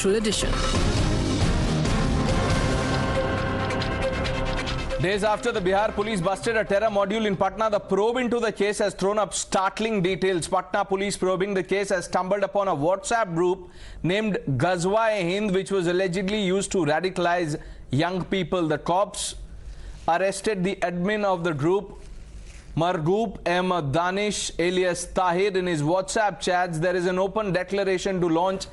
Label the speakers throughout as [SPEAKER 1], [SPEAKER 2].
[SPEAKER 1] edition.
[SPEAKER 2] Days after the Bihar police busted a terror module in Patna, the probe into the case has thrown up startling details. Patna police probing the case has stumbled upon a WhatsApp group named Ghazwa-e-Hind, which was allegedly used to radicalize young people. The cops arrested the admin of the group, Margoob M. Danish alias Tahir. In his WhatsApp chats, there is an open declaration to launch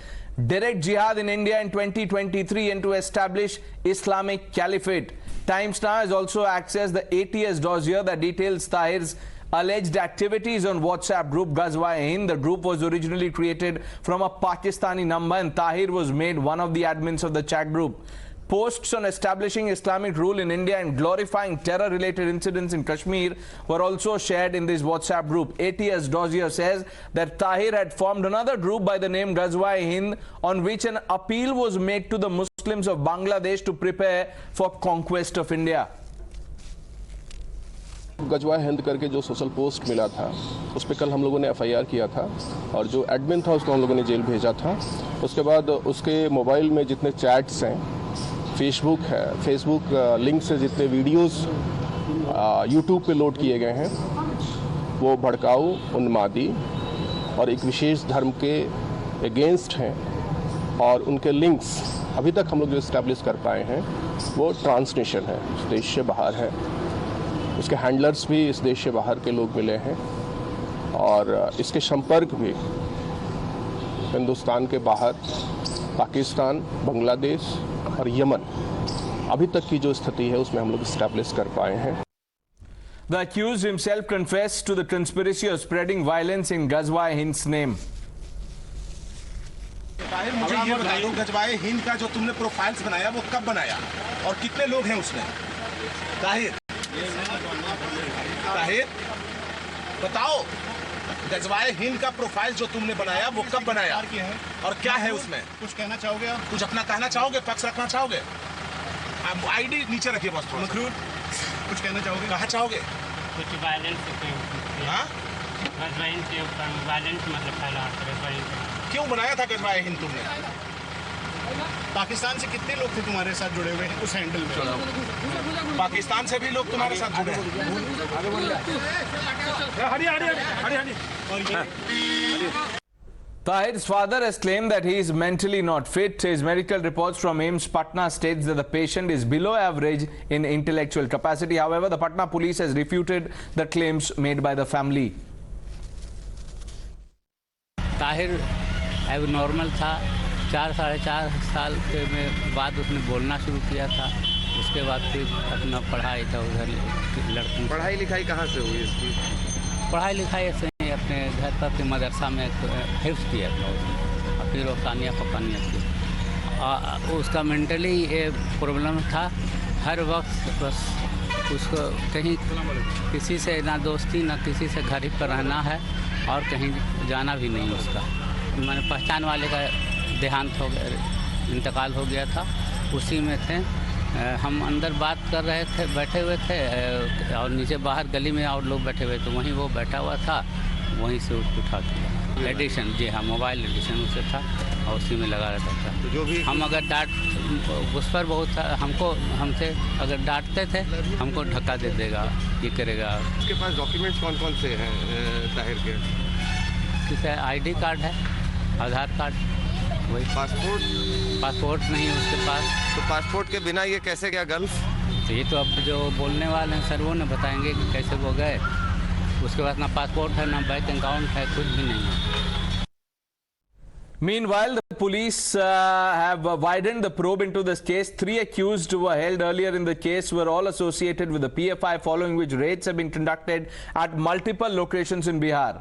[SPEAKER 2] direct jihad in India in 2023 and to establish Islamic Caliphate. Times Now has also accessed the ATS dossier that details Tahir's alleged activities on WhatsApp group Ghazwa-e-Hind. The group was originally created from a Pakistani number and Tahir was made one of the admins of the chat group. Posts on establishing Islamic rule in India and glorifying terror-related incidents in Kashmir were also shared in this WhatsApp group. ATS dossier says that Tahir had formed another group by the name Ghazwa-e-Hind, on which an appeal was made to the Muslims of Bangladesh to prepare for conquest of India.
[SPEAKER 3] गजवा-ए-हिंद करके जो social post मिला था उस पर कल हम लोगों ने एफआईआर किया था और जो एडमिन था उसको हम लोगों ने जेल भेजा था। उसके बाद उसके मोबाइल में जितने चैट्स हैं, फेसबुक है, फेसबुक लिंक से जितने वीडियोस यूट्यूब पे लोड किए गए हैं वो भड़काऊ, उन्मादी और एक विशेष धर्म के अगेंस्ट हैं और उनके लिंक्स अभी तक हम लोग जो इस्टेब्लिश कर पाए हैं वो ट्रांसनेशन है, इस देश से बाहर है। उसके हैंडलर्स भी इस देश से बाहर के लोग मिले हैं और इसके संपर्क भी हिंदुस्तान के बाहर पाकिस्तान, बांग्लादेश और यमन अभी तक की जो स्थिति है उसमें हम लोग इस्टेब्लिश कर पाए हैं।
[SPEAKER 2] The accused himself confessed to the conspiracy of spreading violence in Ghazwa-e-Hind's name.
[SPEAKER 4] Tahir, मुझे ये बता दो, ग़ज़वा-ए-हिंद का जो तुमने प्रोफाइल्स बनाया वो कब बनाया और कितने लोग हैं उसमें? ताहिर बताओ, ग़ज़वा-ए-हिंद का प्रोफाइल जो तुमने बनाया वो कब बनाया और क्या है उसमें?
[SPEAKER 5] कुछ कहना चाहोगे आप?
[SPEAKER 4] कुछ अपना कहना चाहोगे, पक्ष रखना चाहोगे? आप आईडी नीचे रखिए बस थोड़ा।
[SPEAKER 5] मखरूर, कुछ कहना चाहोगे?
[SPEAKER 4] कहा चाहोगे?
[SPEAKER 6] कुछ वायलेंस
[SPEAKER 4] हाँ?
[SPEAKER 6] वायलेंस मतलब फैला
[SPEAKER 4] क्यों बनाया था ग़ज़वा-ए-हिंद तुमने?
[SPEAKER 5] पाकिस्तान से कितने लोग थे तुम्हारे साथ जुड़े हुए उस हैंडल में?
[SPEAKER 4] पाकिस्तान से भी लोग तुम्हारे साथ जुड़े हैं?
[SPEAKER 2] Tahir's father has claimed that he is mentally not fit. His medical reports from AIIMS Patna states that the patient is below average in intellectual capacity. However, the Patna police has refuted the claims made by the family.
[SPEAKER 6] Tahir अब normal था। 4-4.5 साल के बाद उसने बोलना शुरू किया था। उसके बाद फिर अपना पढ़ाई था उधर लड़कों।
[SPEAKER 4] पढ़ाई लिखाई कहाँ से हुई इसकी?
[SPEAKER 6] पढ़ाई लिखाई ऐसे ही अपने घर पर के मदरसा में हिफ्ज़ किया था उसने, और फिर रोकानिया पकानिया की। उसका मेंटली ये प्रॉब्लम था, हर वक्त बस उसको कहीं किसी से ना दोस्ती ना किसी से घर ही पर रहना है और कहीं जाना भी नहीं उसका। मैंने पहचान वाले का देहांत हो गया, इंतकाल हो गया था, उसी में थे। हम अंदर बात कर रहे थे, बैठे हुए थे और नीचे बाहर गली में और लोग बैठे हुए थे, वहीं वो बैठा हुआ था, वहीं से उठा दिया। एडिशन, जी हाँ, मोबाइल एडिशन उसे था और उसी में लगा रहता था।
[SPEAKER 4] तो जो भी
[SPEAKER 6] हम अगर डांट उस पर बहुत हमसे अगर डांटते थे हमको धक्का दे देगा, ये करेगा।
[SPEAKER 4] उसके पास डॉक्यूमेंट्स कौन कौन से हैं ताहिर के?
[SPEAKER 6] किसे आईडी कार्ड है, आधार कार्ड, वही। पासपोर्ट नहीं है उसके पास।
[SPEAKER 4] तो पासपोर्ट के बिना ये कैसे गया गल्फ?
[SPEAKER 6] ये तो अब जो बोलने वाले हैं सर वो न बताएंगे कि कैसे वो गए। उसके पास ना पासपोर्ट है ना बैंक अकाउंट है, कुछ भी नहीं है।
[SPEAKER 2] Meanwhile, the police have widened the probe into this case. 3 accused who were held earlier in the case were all associated with the PFI, following which raids have been conducted at multiple locations in Bihar.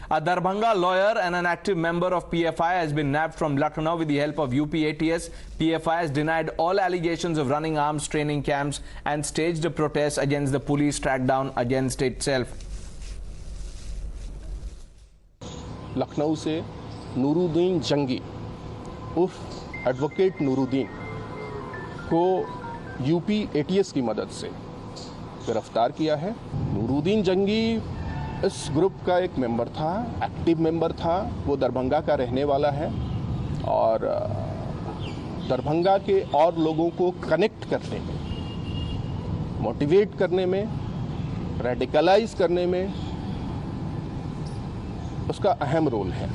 [SPEAKER 2] A Darbhanga lawyer and an active member of PFI has been nabbed from Lucknow with the help of UP ATS. PFI has denied all allegations of running arms training camps and staged a protest against the police crackdown against itself.
[SPEAKER 3] Lucknow से नूरुद्दीन जंगी उर्फ advocate Nooruddin को UP ATS की मदद से गिरफ्तार किया है। नूरुद्दीन जंगी इस ग्रुप का एक मेंबर था, एक्टिव मेंबर था। वो दरभंगा का रहने वाला है और दरभंगा के और लोगों को कनेक्ट करने में, मोटिवेट करने में, रेडिकलाइज करने में उसका अहम रोल है।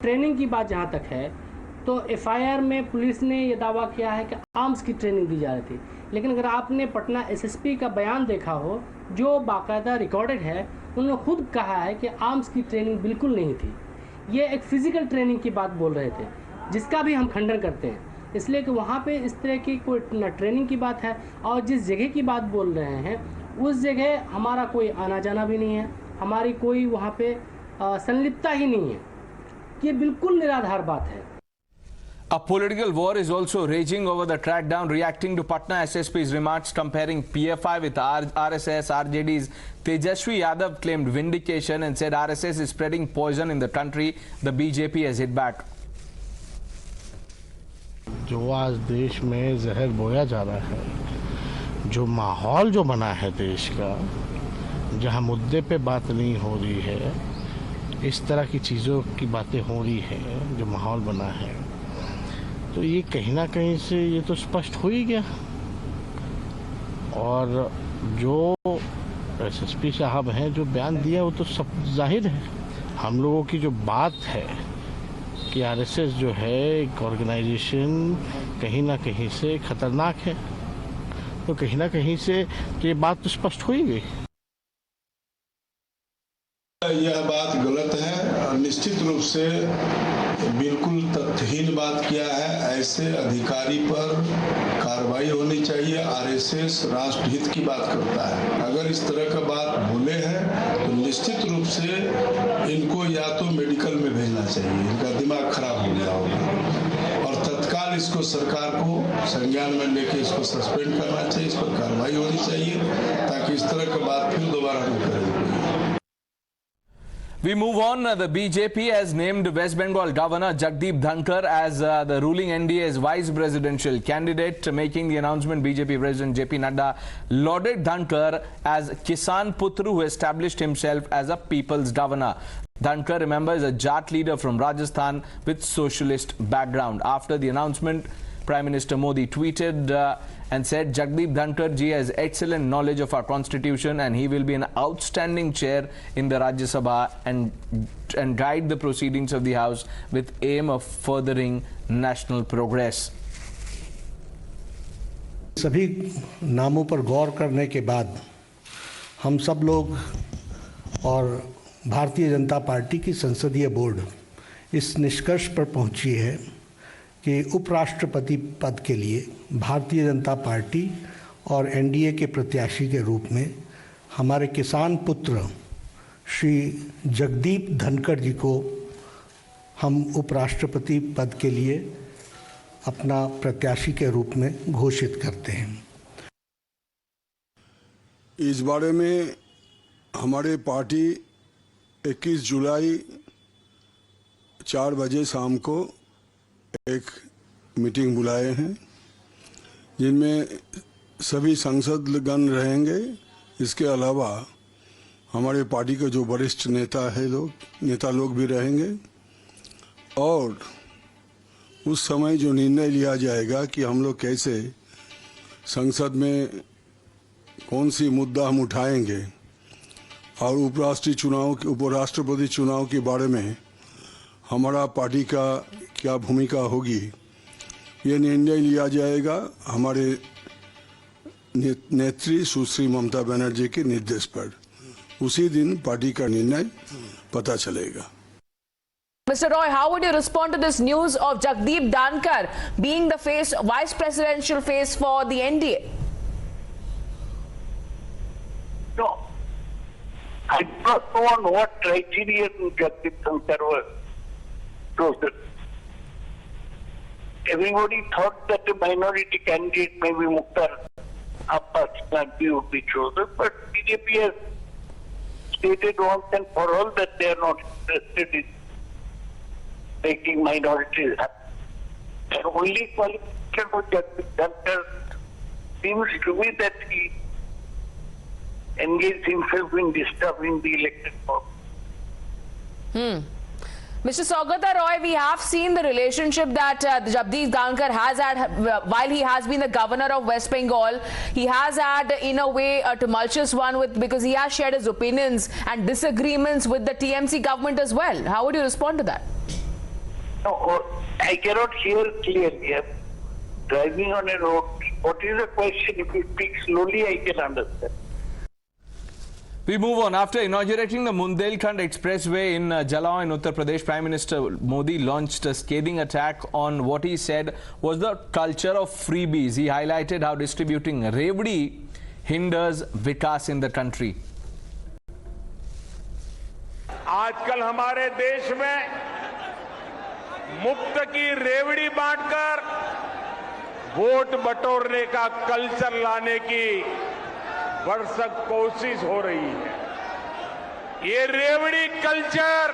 [SPEAKER 1] ट्रेनिंग की बात जहाँ तक है तो एफआईआर में पुलिस ने यह दावा किया है कि आर्म्स की ट्रेनिंग दी जा रही थी, लेकिन अगर आपने पटना एसएसपी का बयान देखा हो जो बाकायदा रिकॉर्डेड है, उन्होंने खुद कहा है कि आर्म्स की ट्रेनिंग बिल्कुल नहीं थी। ये एक फिजिकल ट्रेनिंग की बात बोल रहे थे, जिसका भी हम खंडन करते हैं, इसलिए कि वहाँ पे इस तरह की कोई न ट्रेनिंग की बात है। और जिस जगह की बात बोल रहे हैं उस जगह हमारा कोई आना जाना भी नहीं है, हमारी कोई वहाँ पे संलिप्तता ही नहीं है। ये बिल्कुल निराधार बात है।
[SPEAKER 2] A political war is also raging over the crackdown. Reacting to Patna SSP's remarks comparing PFI with RSS, RJD's Tejashwi Yadav claimed vindication and said RSS is spreading poison in the country. The BJP has hit back.
[SPEAKER 7] जो आज देश में जहर बोया जा रहा है, जो माहौल जो बना है देश का, जहां मुद्दे पे बात नहीं हो रही है, इस तरह की चीज़ों की बातें हो रही है, जो माहौल बना है, तो ये कहीं ना कहीं से ये तो स्पष्ट हो ही गया। और जो एसएसपी साहब हैं जो बयान दिया वो तो सब जाहिर है। हम लोगों की जो बात है कि आरएसएस जो है एक ऑर्गेनाइजेशन कहीं ना कहीं से खतरनाक है, तो कहीं ना कहीं से तो ये बात तो स्पष्ट हो ही गई।
[SPEAKER 8] यह बात गलत है, निश्चित रूप से बिल्कुल तथ्यहीन बात किया है। ऐसे अधिकारी पर कार्रवाई होनी चाहिए। आरएसएस राष्ट्रहित की बात करता है, अगर इस तरह का बात बोले हैं तो निश्चित रूप से इनको या तो मेडिकल में भेजना चाहिए, इनका दिमाग खराब हो गया होगा, और तत्काल इसको सरकार को संज्ञान में लेके इसको सस्पेंड करना चाहिए, इस पर कार्रवाई होनी चाहिए ताकि इस तरह का बात फिर दोबारा न करें।
[SPEAKER 2] We move on. The BJP has named West Bengal Governor Jagdeep Dhankar as the ruling NDA's vice presidential candidate. Making the announcement, BJP President JP Nadda lauded Dhankar as Kisan Putra, who established himself as a people's governor. Dhankar, remember, is a Jat leader from Rajasthan with socialist background. After the announcement, Prime Minister Modi tweeted and said Jagdeep Dhankar ji has excellent knowledge of our constitution and he will be an outstanding chair in the Rajya Sabha and guide the proceedings of the House with aim of furthering national progress.
[SPEAKER 9] सभी नामों पर गौर करने के बाद हम सब लोग और भारतीय जनता पार्टी की संसदीय बोर्ड इस निष्कर्ष पर पहुंची है कि उपराष्ट्रपति पद के लिए भारतीय जनता पार्टी और एनडीए के प्रत्याशी के रूप में हमारे किसान पुत्र श्री जगदीप धनखड़ जी को हम उपराष्ट्रपति पद के लिए अपना प्रत्याशी के रूप में घोषित करते हैं।
[SPEAKER 8] इस बारे में हमारे पार्टी 21 जुलाई 4 बजे शाम को एक मीटिंग बुलाए हैं, जिनमें सभी सांसदगण रहेंगे। इसके अलावा हमारे पार्टी के जो वरिष्ठ नेता लोग भी रहेंगे, और उस समय जो निर्णय लिया जाएगा कि हम लोग कैसे संसद में कौन सी मुद्दा हम उठाएंगे और उपराष्ट्रपति चुनाव के बारे में हमारा पार्टी का क्या भूमिका होगी, ये निर्णय लिया जाएगा हमारे नेत्री सुश्री ममता बनर्जी के निर्देश पर। उसी दिन पार्टी का निर्णय पता चलेगा।
[SPEAKER 10] Mr. Roy, how would you respond to this news of Jagdeep Dhankar being the vice presidential face for the NDA?
[SPEAKER 11] No, I do not know on what criterion Jagdeep Dhankar was chosen. Everybody thought that a minority candidate, maybe Mukhtar Abbas Naqvi, would be chosen, but BJP has stated once and for all that they are not interested in making minorities happen. The only qualification for Jagdeep Dhankar seems to be that he engaged himself in disturbing the elected body.
[SPEAKER 10] Mr. Saugata Roy, we have seen the relationship that Jagdeep Dhankar has had while he has been the governor of West Bengal. He has had, in a way, a tumultuous one because he has shared his opinions and disagreements with the TMC government as well. How would you respond to that?
[SPEAKER 11] No, I cannot hear clearly. I'm driving on a road. What is the question? If you speak slowly, I can understand.
[SPEAKER 2] We move on. After inaugurating the Bundelkhand Expressway in Jalgaon in Uttar Pradesh, Prime Minister Modi launched a scathing attack on what he said was the culture of freebies. He highlighted how distributing revdi hinders vikas in the country.
[SPEAKER 12] आजकल हमारे देश में मुफ्त की रेवड़ी बांटकर vote बटोरने का कल्चर लाने की भरसक कोशिश हो रही है। ये रेवड़ी कल्चर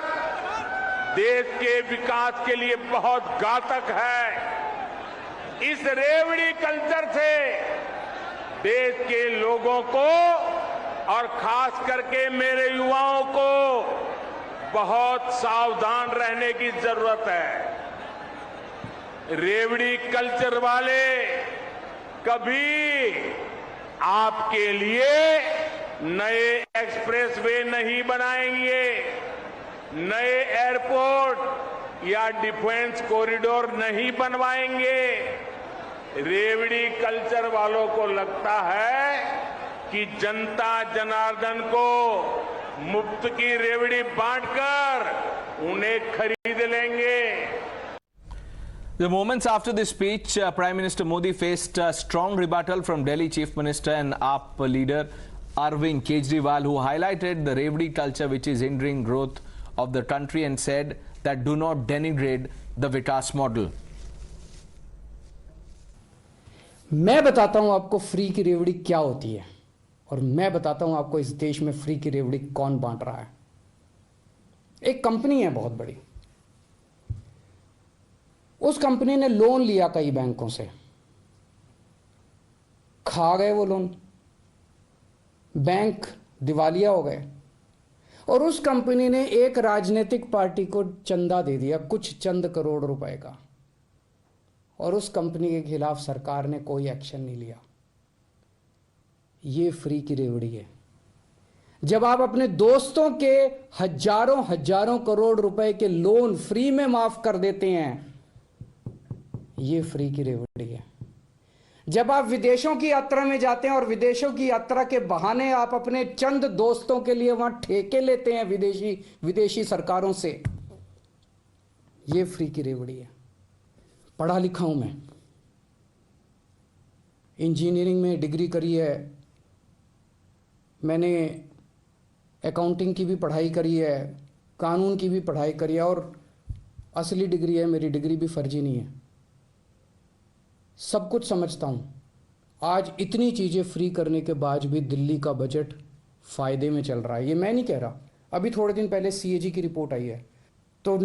[SPEAKER 12] देश के विकास के लिए बहुत घातक है। इस रेवड़ी कल्चर से देश के लोगों को और खास करके मेरे युवाओं को बहुत सावधान रहने की जरूरत है। रेवड़ी कल्चर वाले कभी आपके लिए नए एक्सप्रेसवे नहीं बनाएंगे, नए एयरपोर्ट या डिफेंस कॉरिडोर नहीं बनवाएंगे। रेवड़ी कल्चर वालों को लगता है कि जनता जनार्दन को मुफ्त की रेवड़ी बांटकर उन्हें खरीद लेंगे।
[SPEAKER 2] The moments after this speech, Prime Minister Modi faced a strong rebuttal from Delhi Chief Minister and AAP leader Arvind Kejriwal, who highlighted the revdi culture which is hindering growth of the country and said that do not denigrate the Vikas model.
[SPEAKER 13] मैं बताता हूं आपको free की रेवड़ी क्या होती है और मैं बताता हूं आपको इस देश में फ्री की रेवड़ी कौन बांट रहा है। एक कंपनी है बहुत बड़ी, उस कंपनी ने लोन लिया कई बैंकों से, खा गए वो लोन, बैंक दिवालिया हो गए और उस कंपनी ने एक राजनीतिक पार्टी को चंदा दे दिया कुछ चंद करोड़ रुपए का और उस कंपनी के खिलाफ सरकार ने कोई एक्शन नहीं लिया। ये फ्री की रेवड़ी है। जब आप अपने दोस्तों के हजारों हजारों करोड़ रुपए के लोन फ्री में माफ कर देते हैं, ये फ्री की रेवड़ी है। जब आप विदेशों की यात्रा में जाते हैं और विदेशों की यात्रा के बहाने आप अपने चंद दोस्तों के लिए वहां ठेके लेते हैं विदेशी सरकारों से, ये फ्री की रेवड़ी है। पढ़ा लिखा हूं मैं, इंजीनियरिंग में डिग्री करी है, मैंने अकाउंटिंग की भी पढ़ाई करी है, कानून की भी पढ़ाई करी है और असली डिग्री है मेरी, डिग्री भी फर्जी नहीं है। सब कुछ समझता हूं। आज इतनी चीजें फ्री करने के बाद भी दिल्ली का बजट फायदे में चल रहा है। ये मैं नहीं कह रहा, अभी थोड़े दिन पहले सीएजी की रिपोर्ट आई है, तो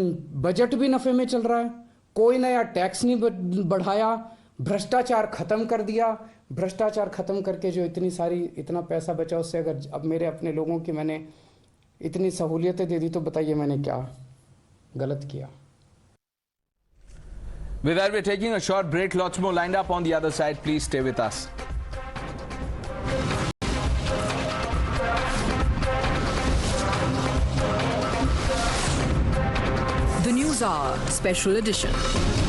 [SPEAKER 13] बजट भी नफे में चल रहा है। कोई नया टैक्स नहीं बढ़ाया, भ्रष्टाचार खत्म कर दिया। भ्रष्टाचार खत्म करके जो इतना पैसा बचा, उससे अगर अब मेरे अपने लोगों की मैंने इतनी सहूलियतें दे दी, तो बताइए मैंने क्या गलत किया।
[SPEAKER 2] With that, we're taking a short break. Lots more lined up on the other side. Please stay with us.
[SPEAKER 14] The News Hour Special Edition.